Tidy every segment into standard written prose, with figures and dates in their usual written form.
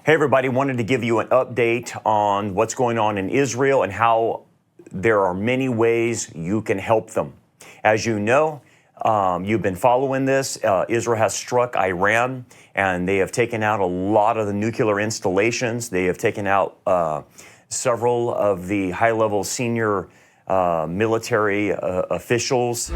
Hey everybody, wanted to give you an update on what's going on in Israel and how there are many ways you can help them. As you know, you've been following this. Israel has struck Iran and they have taken out a lot of the nuclear installations. They have taken out several of the high-level senior military officials.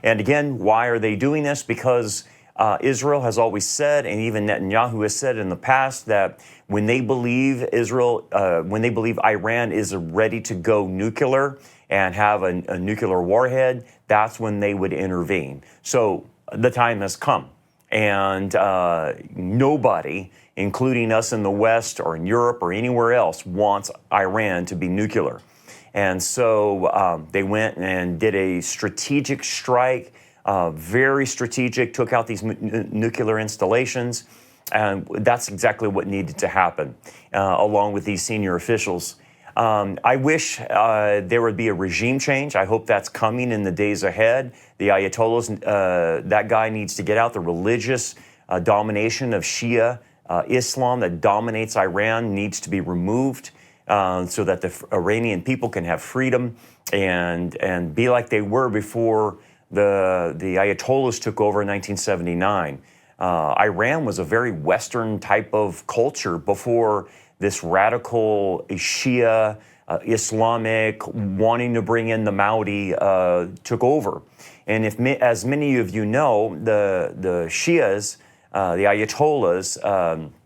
And again, why are they doing this? Because Israel has always said, and even Netanyahu has said in the past, that when they believe Iran is ready to go nuclear and have a nuclear warhead, that's when they would intervene. So the time has come. And nobody, including us in the West or in Europe or anywhere else, wants Iran to be nuclear. And so they went and did a strategic strike, very strategic, took out these nuclear installations. And that's exactly what needed to happen, along with these senior officials. I wish there would be a regime change. I hope that's coming in the days ahead. The Ayatollahs, that guy needs to get out. The religious domination of Shia Islam that dominates Iran needs to be removed. So that the Iranian people can have freedom and be like they were before the Ayatollahs took over in 1979. Iran was a very Western type of culture before this radical Shia Islamic wanting to bring in the Mahdi took over. And as many of you know, the Shias, the Ayatollahs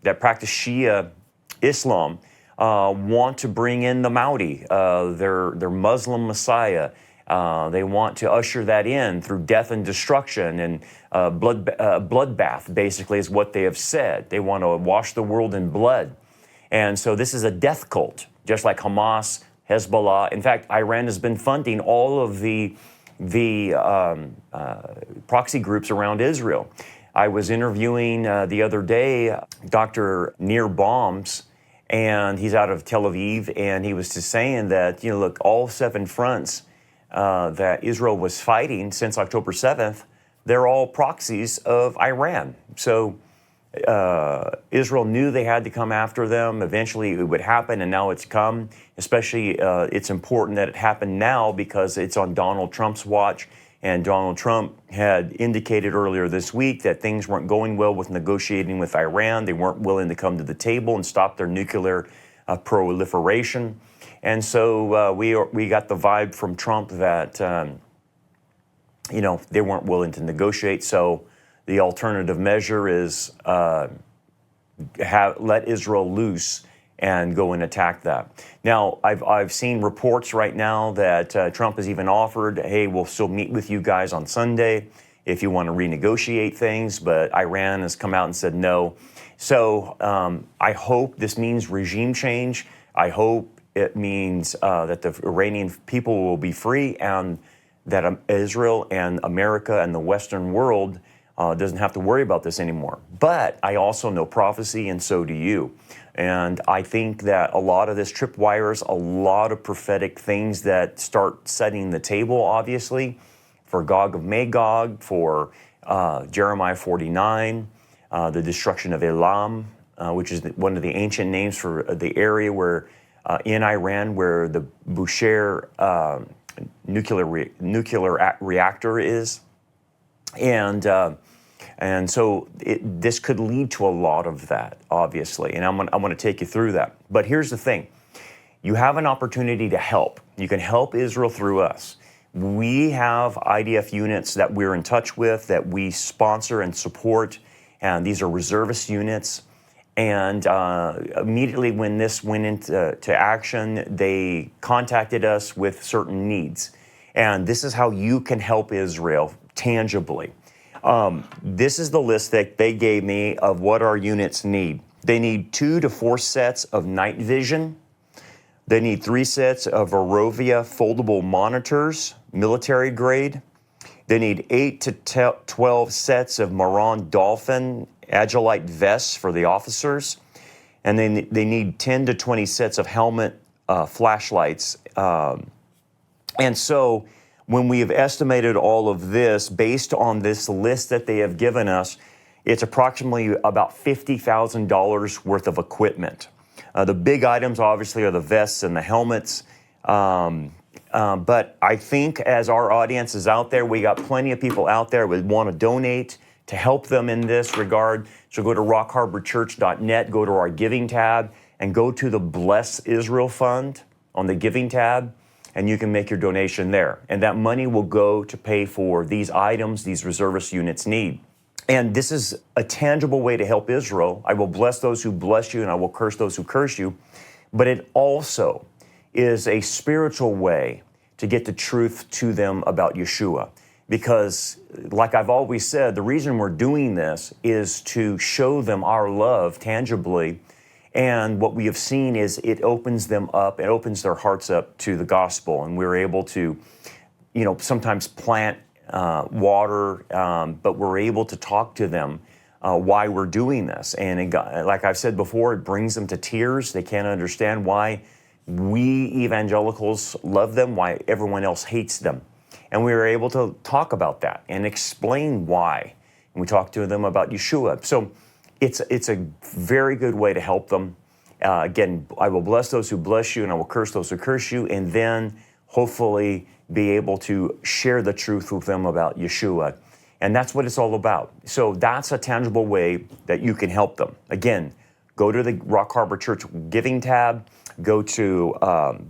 that practice Shia Islam, want to bring in the Mahdi, their Muslim Messiah. They want to usher that in through death and destruction and bloodbath, basically, is what they have said. They want to wash the world in blood. And so this is a death cult, just like Hamas, Hezbollah. In fact, Iran has been funding all of the proxy groups around Israel. I was interviewing the other day Dr. Nir Bombs, and he's out of Tel Aviv, and he was just saying that, look, all 7 fronts that Israel was fighting since October 7th, they're all proxies of Iran. So Israel knew they had to come after them. Eventually it would happen, and now it's come. Especially it's important that it happened now because it's on Donald Trump's watch. And Donald Trump had indicated earlier this week that things weren't going well with negotiating with Iran. They weren't willing to come to the table and stop their nuclear proliferation. And so we got the vibe from Trump that, they weren't willing to negotiate. So the alternative measure is let Israel loose and go and attack that. Now, I've seen reports right now that Trump has even offered, hey, we'll still meet with you guys on Sunday if you want to renegotiate things, but Iran has come out and said no. So I hope this means regime change. I hope it means that the Iranian people will be free and that Israel and America and the Western world doesn't have to worry about this anymore. But I also know prophecy, and so do you. And I think that a lot of this tripwires, a lot of prophetic things that start setting the table, obviously, for Gog-Magog, for Jeremiah 49, the destruction of Elam, which is one of the ancient names for the area where in Iran where the Bushehr nuclear reactor is. And so this could lead to a lot of that, obviously, and I'm going to take you through that. But here's the thing. You have an opportunity to help. You can help Israel through us. We have IDF units that we're in touch with, that we sponsor and support, and these are reservist units. And immediately when this went into action, they contacted us with certain needs. And this is how you can help Israel tangibly. This is the list that they gave me of what our units need. They need 2 to 4 sets of night vision. They need 3 sets of Arovia foldable monitors, military grade. They need 8 to 12 sets of Maron Dolphin Agilite vests for the officers. And then they need 10 to 20 sets of helmet flashlights. And so when we have estimated all of this based on this list that they have given us, it's approximately about $50,000 worth of equipment. The big items obviously are the vests and the helmets. But I think as our audience is out there, we got plenty of people out there who want to donate to help them in this regard. So go to rockharborchurch.net, go to our giving tab, and go to the Bless Israel Fund on the giving tab, and you can make your donation there. And that money will go to pay for these items these reservist units need. And this is a tangible way to help Israel. I will bless those who bless you, and I will curse those who curse you. But it also is a spiritual way to get the truth to them about Yeshua. Because, like I've always said, the reason we're doing this is to show them our love tangibly. And what we have seen is it opens them up, it opens their hearts up to the gospel. And we're able to, sometimes plant water, but we're able to talk to them why we're doing this. And like I've said before, it brings them to tears. They can't understand why we evangelicals love them, why everyone else hates them. And we were able to talk about that and explain why. And we talked to them about Yeshua. So it's a very good way to help them. Again, I will bless those who bless you, and I will curse those who curse you, and then hopefully be able to share the truth with them about Yeshua. And that's what it's all about. So that's a tangible way that you can help them. Again, go to the Rock Harbor Church giving tab, go to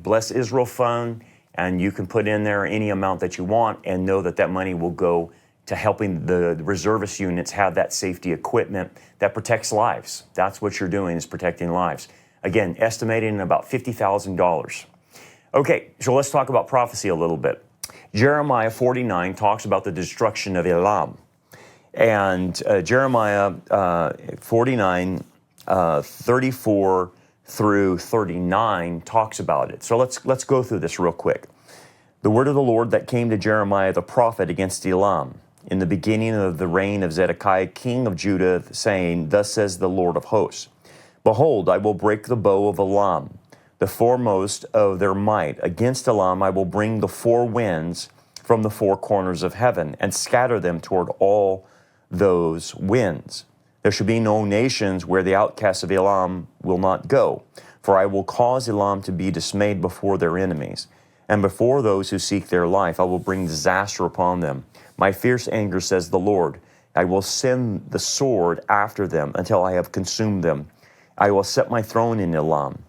Bless Israel Fund, and you can put in there any amount that you want and know that that money will go to helping the reservist units have that safety equipment that protects lives. That's what you're doing, is protecting lives. Again, estimating about $50,000. Okay, so let's talk about prophecy a little bit. Jeremiah 49 talks about the destruction of Elam. And Jeremiah 49, 34 through 39 talks about it. So let's go through this real quick. The word of the Lord that came to Jeremiah the prophet against Elam in the beginning of the reign of Zedekiah, king of Judah, saying, Thus says the Lord of hosts, Behold, I will break the bow of Elam, the foremost of their might. Against Elam I will bring the 4 winds from the 4 corners of heaven, and scatter them toward all those winds. There shall be no nations where the outcasts of Elam will not go, for I will cause Elam to be dismayed before their enemies, and before those who seek their life I will bring disaster upon them. My fierce anger, says the Lord, I will send the sword after them until I have consumed them. I will set my throne in Elam,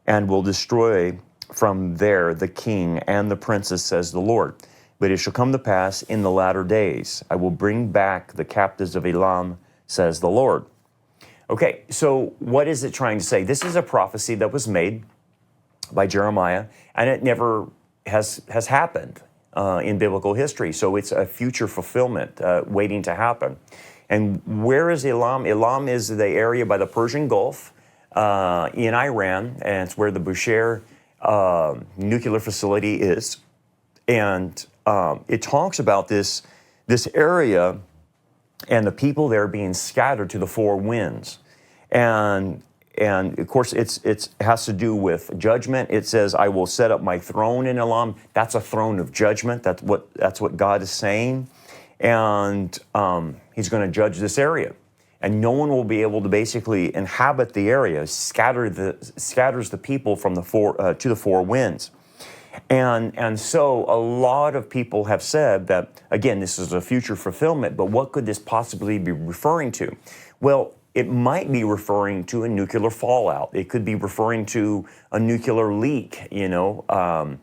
and will destroy from there the king and the princess, says the Lord. But it shall come to pass in the latter days, I will bring back the captives of Elam, says the Lord. Okay, so what is it trying to say? This is a prophecy that was made by Jeremiah, and it never has happened in biblical history. So it's a future fulfillment waiting to happen. And where is Elam? Elam is the area by the Persian Gulf in Iran, and it's where the Bushehr nuclear facility is. And it talks about this area and the people there being scattered to the 4 winds. And of course, it has to do with judgment. It says, I will set up my throne in Elam. That's a throne of judgment. That's what God is saying. And he's going to judge this area. And no one will be able to basically inhabit the area, scatters the people from to the 4 winds. And so a lot of people have said that, again, this is a future fulfillment, but what could this possibly be referring to? Well, it might be referring to a nuclear fallout. It could be referring to a nuclear leak, or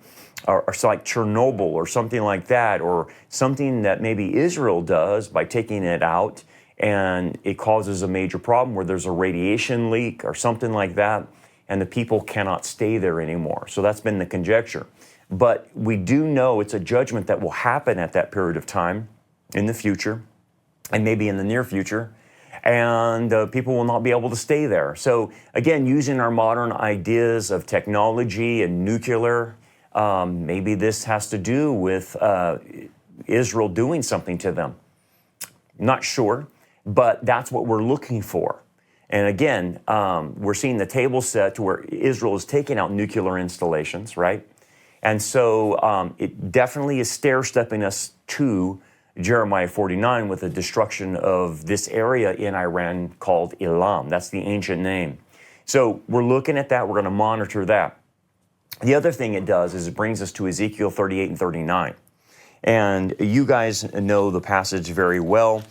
like Chernobyl or something like that, or something that maybe Israel does by taking it out, and it causes a major problem where there's a radiation leak or something like that, and the people cannot stay there anymore. So that's been the conjecture. But we do know it's a judgment that will happen at that period of time in the future, and maybe in the near future. and people will not be able to stay there. So again, using our modern ideas of technology and nuclear, maybe this has to do with Israel doing something to them. Not sure, but that's what we're looking for. And again, we're seeing the table set to where Israel is taking out nuclear installations, right? And so it definitely is stair-stepping us to Jeremiah 49 with the destruction of this area in Iran called Elam. That's the ancient name. So we're looking at that. We're going to monitor that. The other thing it does is it brings us to Ezekiel 38 and 39. And you guys know the passage very well.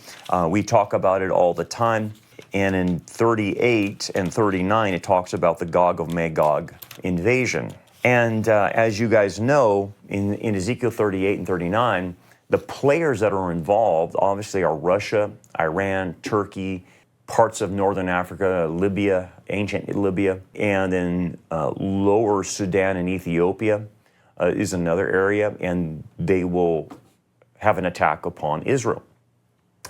We talk about it all the time. And in 38 and 39, it talks about the Gog-Magog invasion. And as you guys know, in Ezekiel 38 and 39, the players that are involved obviously are Russia, Iran, Turkey, parts of northern Africa, Libya, ancient Libya, and then lower Sudan and Ethiopia is another area, and they will have an attack upon Israel,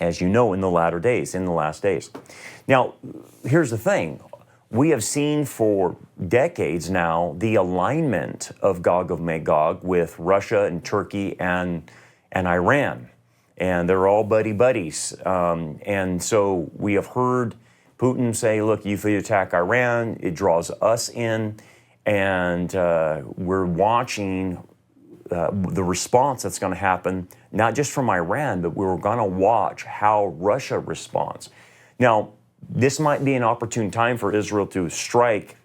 as you know, in the latter days, in the last days. Now, here's the thing. We have seen for decades now the alignment of Gog of Magog with Russia and Turkey and Iran. And they're all buddies. And so we have heard Putin say, look, if you attack Iran, it draws us in. And we're watching the response that's going to happen, not just from Iran, but we're going to watch how Russia responds. Now, this might be an opportune time for Israel to strike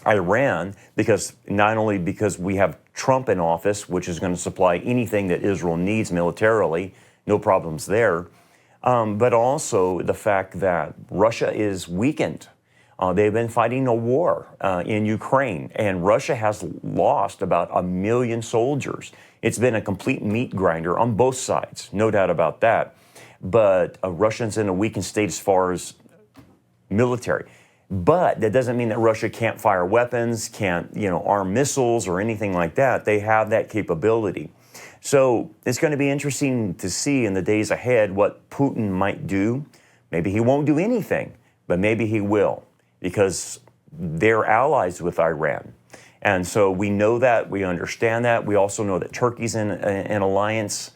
Iran, because not only because we have Trump in office, which is going to supply anything that Israel needs militarily, no problems there, but also the fact that Russia is weakened. They've been fighting a war in Ukraine, and Russia has lost about 1 million soldiers. It's been a complete meat grinder on both sides, no doubt about that. But Russia's in a weakened state as far as military. But that doesn't mean that Russia can't fire weapons, can't, arm missiles or anything like that. They have that capability. So it's going to be interesting to see in the days ahead what Putin might do. Maybe he won't do anything, but maybe he will, because they're allies with Iran. And so we know that, we understand that. We also know that Turkey's in an alliance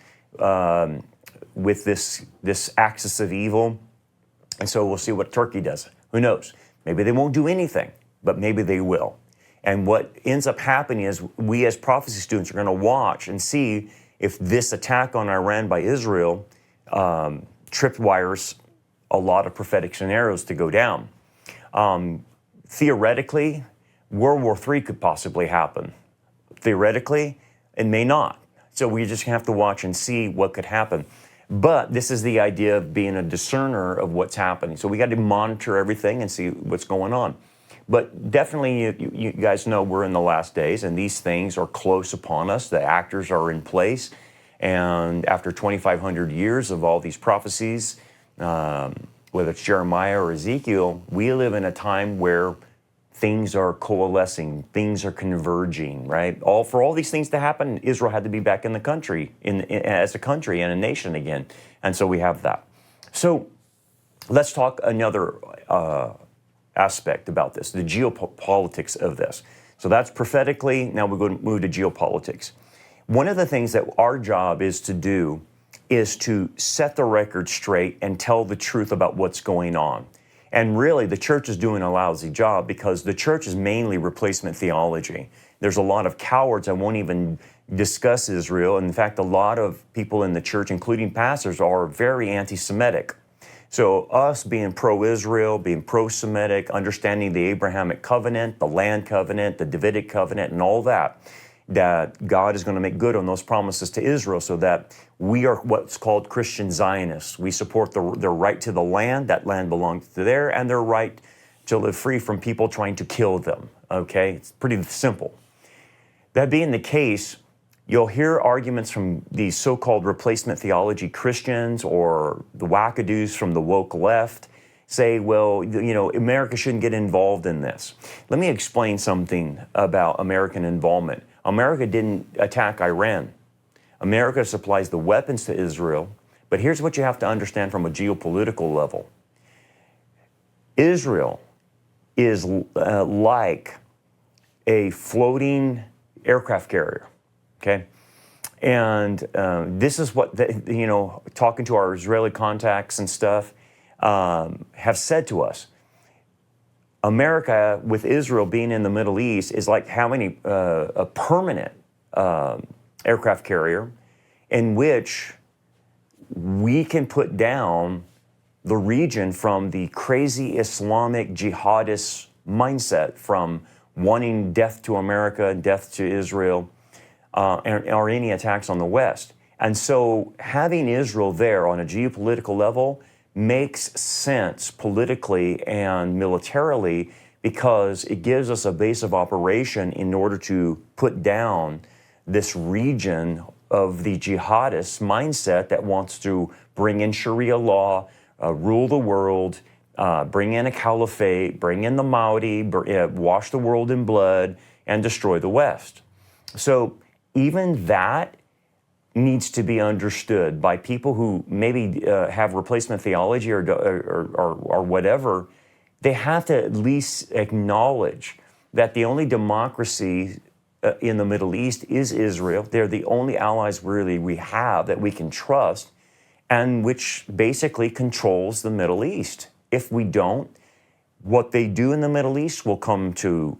with this axis of evil. And so we'll see what Turkey does. Who knows? Maybe they won't do anything, but maybe they will. And what ends up happening is we as prophecy students are going to watch and see if this attack on Iran by Israel tripwires a lot of prophetic scenarios to go down. Theoretically, World War III could possibly happen. Theoretically, it may not. So we just have to watch and see what could happen. But this is the idea of being a discerner of what's happening. So we got to monitor everything and see what's going on. But definitely, you guys know we're in the last days, and these things are close upon us. The actors are in place. And after 2,500 years of all these prophecies, whether it's Jeremiah or Ezekiel, we live in a time where things are coalescing, things are converging, right? For all these things to happen, Israel had to be back in the country, as a country and a nation again. And so we have that. So let's talk another aspect about this, the geopolitics of this. So that's prophetically. Now we're going to move to geopolitics. One of the things that our job is to do is to set the record straight and tell the truth about what's going on. And really, the church is doing a lousy job because the church is mainly replacement theology. There's a lot of cowards that won't even discuss Israel. In fact, a lot of people in the church, including pastors, are very anti-Semitic. So us being pro-Israel, being pro-Semitic, understanding the Abrahamic covenant, the land covenant, the Davidic covenant, and all that God is going to make good on those promises to Israel, so that we are what's called Christian Zionists. We support their right to the land. That land belongs to them, and their right to live free from people trying to kill them. Okay? It's pretty simple. That being the case, you'll hear arguments from these so-called replacement theology Christians or the wackadoos from the woke left say, well, America shouldn't get involved in this. Let me explain something about American involvement. America didn't attack Iran. America supplies the weapons to Israel, But here's what you have to understand from a geopolitical level. Israel is like a floating aircraft carrier, okay? And this is what, talking to our Israeli contacts and stuff, have said to us. America, with Israel being in the Middle East, is like having a permanent aircraft carrier in which we can put down the region from the crazy Islamic jihadist mindset, from wanting death to America, death to Israel, or any attacks on the West. And so having Israel there on a geopolitical level makes sense politically and militarily, because it gives us a base of operation in order to put down this region of the jihadist mindset that wants to bring in Sharia law, rule the world, bring in a caliphate, bring in the Mahdi, wash the world in blood, and destroy the West. So even that needs to be understood by people who maybe have replacement theology or whatever. They have to at least acknowledge that the only democracy in the Middle East is Israel. They're the only allies really we have that we can trust, and which basically controls the Middle East. If we don't, what they do in the Middle East will come to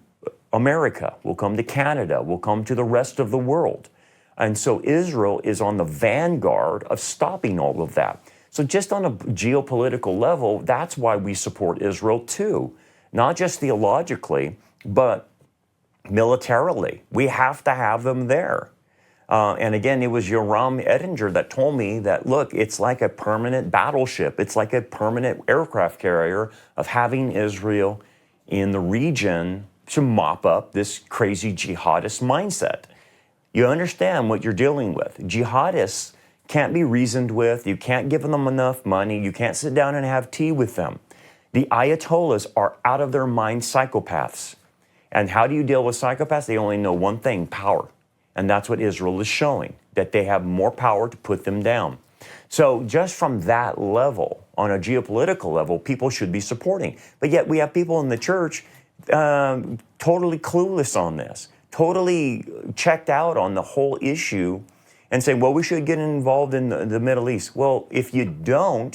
America, will come to Canada, will come to the rest of the world. And so Israel is on the vanguard of stopping all of that. So just on a geopolitical level, that's why we support Israel too. Not just theologically, but militarily. We have to have them there. And again, it was Yoram Ettinger that told me that, look, it's like a permanent battleship. It's like a permanent aircraft carrier of having Israel in the region to mop up this crazy jihadist mindset. You understand what you're dealing with. Jihadists can't be reasoned with. You can't give them enough money. You can't sit down and have tea with them. The Ayatollahs are out of their mind psychopaths. And how do you deal with psychopaths? They only know one thing: power. And that's what Israel is showing, that they have more power to put them down. So just from that level, on a geopolitical level, people should be supporting. But yet we have people in the church totally clueless on this, totally checked out on the whole issue, and saying, well, we should get involved in the Middle East. Well, if you don't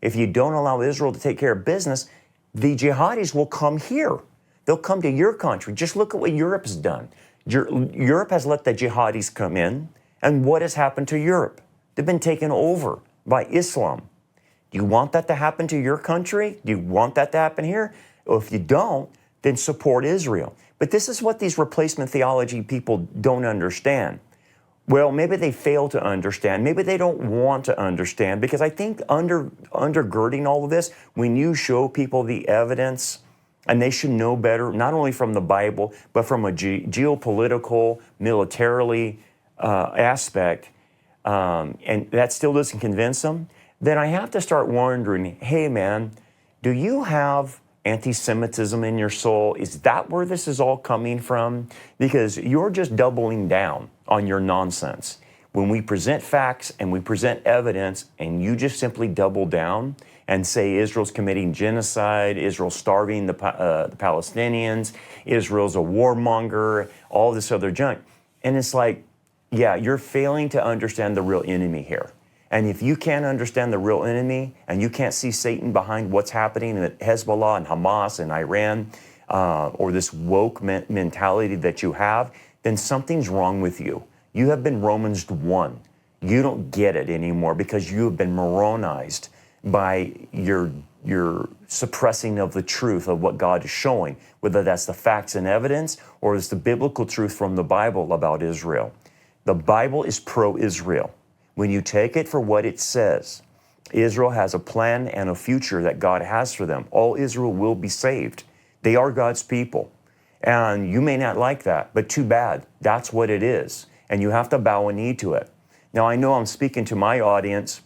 allow Israel to take care of business, the jihadis will come here. They'll come to your country. Just look at what Europe has done. Europe has let the jihadis come in, and what has happened to Europe? They've been taken over by Islam. Do you want that to happen to your country? Do you want that to happen here? Well, if you don't, then support Israel. But this is what these replacement theology people don't understand. Well, maybe they fail to understand. Maybe they don't want to understand, because I think undergirding all of this, when you show people the evidence, and they should know better, not only from the Bible, but from a geopolitical, militarily aspect, and that still doesn't convince them, then I have to start wondering, hey man, do you have anti-Semitism in your soul? Is that where this is all coming from? Because you're just doubling down on your nonsense. When we present facts and we present evidence, and you just simply double down and say Israel's committing genocide, Israel's starving the Palestinians, Israel's a warmonger, all this other junk. And it's like, yeah, you're failing to understand the real enemy here. And if you can't understand the real enemy, and you can't see Satan behind what's happening at Hezbollah and Hamas and Iran, or this woke mentality that you have, then something's wrong with you. You have been Romans 1. You don't get it anymore, because you have been Moronized by your suppressing of the truth of what God is showing, whether that's the facts and evidence or it's the biblical truth from the Bible about Israel. The Bible is pro-Israel. When you take it for what it says, Israel has a plan and a future that God has for them. All Israel will be saved. They are God's people. And you may not like that, but too bad. That's what it is. And you have to bow a knee to it. Now, I know I'm speaking to my audience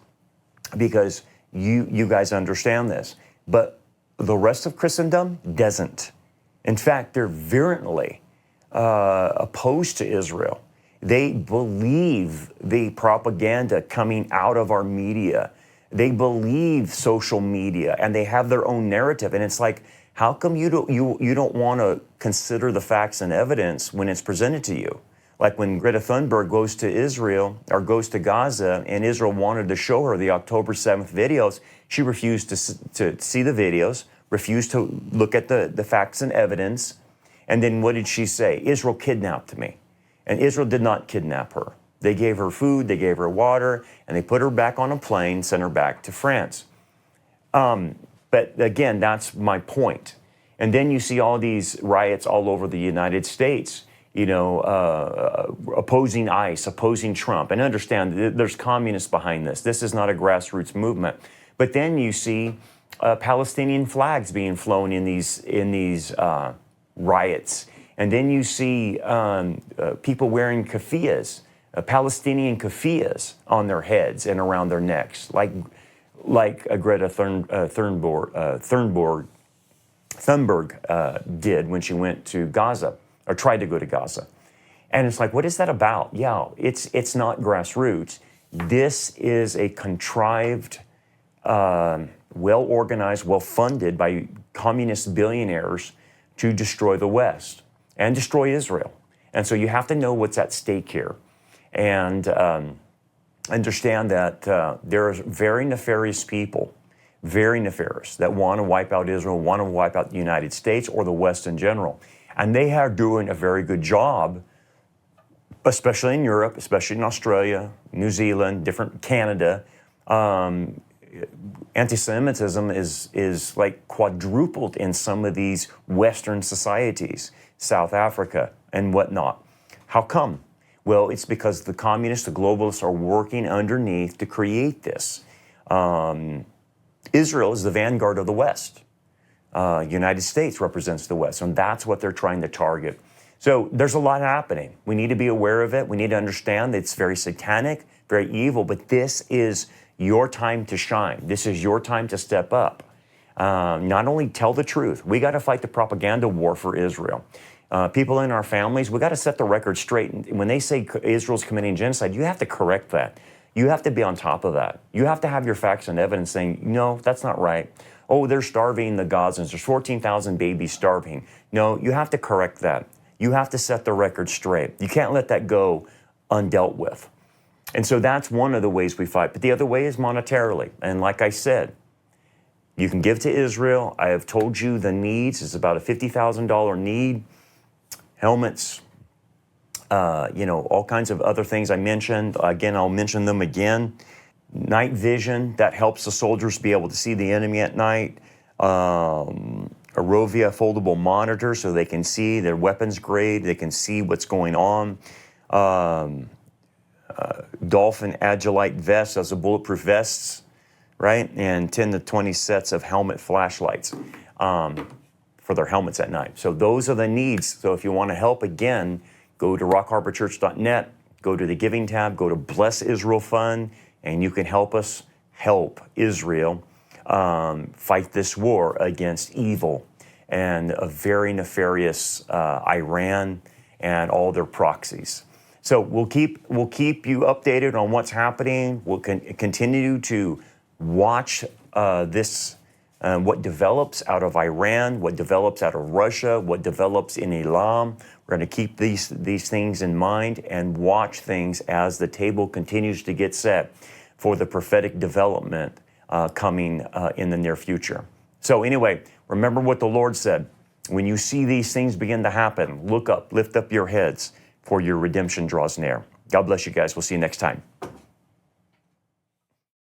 because you guys understand this, but the rest of Christendom doesn't. In fact, they're virulently opposed to Israel. They believe the propaganda coming out of our media. They believe social media, and they have their own narrative. And it's like, how come you don't want to consider the facts and evidence when it's presented to you? Like when Greta Thunberg goes to Israel or goes to Gaza, and Israel wanted to show her the October 7th videos, she refused to see the videos, refused to look at the facts and evidence. And then what did she say? Israel kidnapped me. And Israel did not kidnap her. They gave her food, they gave her water, and they put her back on a plane, sent her back to France. But again, that's my point. And then you see all these riots all over the United States, opposing ICE, opposing Trump. And understand, there's communists behind this. This is not a grassroots movement. But then you see Palestinian flags being flown in these riots. And then you see people wearing keffiyehs, Palestinian keffiyehs on their heads and around their necks, like Greta Thunberg did when she went to Gaza, or tried to go to Gaza. And it's like, what is that about? Yeah, it's not grassroots. This is a contrived, well-organized, well-funded by communist billionaires to destroy the West and destroy Israel. And so you have to know what's at stake here, and understand that there are very nefarious people, very nefarious, that want to wipe out Israel, want to wipe out the United States or the West in general. And they are doing a very good job, especially in Europe, especially in Australia, New Zealand, different Canada. Anti-Semitism is like quadrupled in some of these Western societies, South Africa and whatnot. How come? Well, it's because the communists, the globalists are working underneath to create this. Israel is the vanguard of the West. United States represents the West, and that's what they're trying to target. So there's a lot happening. We need to be aware of it. We need to understand that it's very satanic, very evil, but this is your time to shine. This is your time to step up. Not only tell the truth, we got to fight the propaganda war for Israel. People in our families, we got to set the record straight. And when they say Israel's committing genocide, you have to correct that. You have to be on top of that. You have to have your facts and evidence saying, no, that's not right. Oh, they're starving the Gazans. There's 14,000 babies starving. No, you have to correct that. You have to set the record straight. You can't let that go undealt with. And so that's one of the ways we fight. But the other way is monetarily. And like I said, you can give to Israel. I have told you the needs. It's about a $50,000 need. Helmets, all kinds of other things I mentioned. Again, I'll mention them again. Night vision, that helps the soldiers be able to see the enemy at night. Arovia foldable monitor so they can see their weapons grade. They can see what's going on. Dolphin Agilite vests, those are bulletproof vests, right? And 10 to 20 sets of helmet flashlights for their helmets at night. So those are the needs. So if you want to help, again, go to rockharborchurch.net, go to the giving tab, go to Bless Israel Fund, and you can help us help Israel fight this war against evil and a very nefarious Iran and all their proxies. So we'll keep you updated on what's happening. We'll continue to watch this, what develops out of Iran, what develops out of Russia, what develops in Elam. We're going to keep these things in mind and watch things as the table continues to get set for the prophetic development coming in the near future. So anyway, remember what the Lord said. When you see these things begin to happen, look up, lift up your heads, for your redemption draws near. God bless you guys. We'll see you next time.